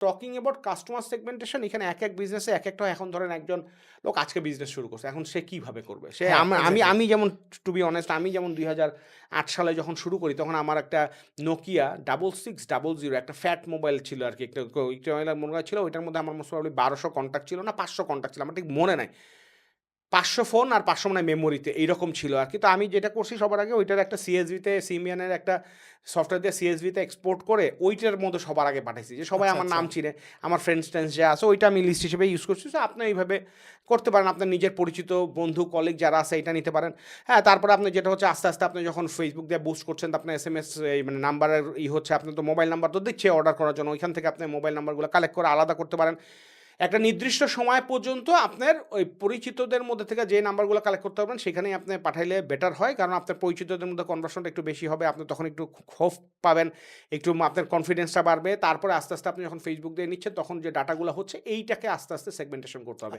Talking about customer segmentation এখানে এক বিজনেসে একেকটা এখন ধরেন একজন লোক আজকে বিজনেস শুরু করছে। এখন সে কিভাবে করবে? সে হ্যাঁ, আমি এক্সাক্টলি। আমি যেমন টু বি অনেস্ট আমি যেমন ২০০৮ সালে যখন শুরু করি তখন আমার একটা Nokia 6600 একটা ফ্যাট মোবাইল ছিল আরকি। একটা মোবাইল ছিল ওইটার মধ্যে আমার মোস্ট প্রবাবলি ১২০০ কনট্যাক্ট ছিল না ৫০০ কনট্যাক্ট ছিল। আমার ঠিক মনে নাই। ৫০০ ফোন আর ৫০০ মনে হয় মেমোরিতে এইরকম ছিল আরকি। তো আমি যেটা করছি সবার আগে ওইটার একটা সিএসভিতে সিমিয়ানের একটা সফটওয়্যার দিয়ে সিএসভিতে এক্সপোর্ট করে ওইটার মধ্যে সবার আগে পাঠাইছি। যে সবাই আচ্ছা, আমার আচ্ছা। নাম চিনে, আমার ফ্রেন্ডস-ট্রেন্ডস যা আছে ওইটা আমি লিস্ট হিসেবে ইউজ করছি। সো আপনি এইভাবে করতে পারেন। আপনার নিজের পরিচিত বন্ধু, কলিগ যারা আছে এইটা নিতে পারেন। হ্যাঁ, তারপরে আপনি যেটা হচ্ছে আস্তে আপনি যখন Facebook দিয়ে বুস্ট করছেন তো আপনার এসএমএস এই মানে নাম্বারের হচ্ছে আপনার তো মোবাইল নাম্বার তো দিচ্ছে অর্ডার করার জন্য। ওইখান থেকে আপনি মোবাইল নাম্বারগুলো কালেক্ট করে আলাদা করতে পারেন। একটা নির্দিষ্ট সময় পর্যন্ত আপনার ওই পরিচিতদের মধ্যে থেকে যে নাম্বারগুলো কালেক্ট করতে পারবেন সেখানেই আপনি পাঠাইলে বেটার হয়। কারণ আপনার পরিচিতদের মধ্যে কনভার্সনটা একটু বেশি হবে। আপনি তখন একটু হোপ পাবেন, একটু আপনার কনফিডেন্সটা বাড়বে। তারপরে আস্তে আপনি যখন Facebook দিয়ে নিচ্ছেন তখন যে ডাটাগুলো হচ্ছে এইটাকে আস্তে সেগমেন্টেশন করতে হবে।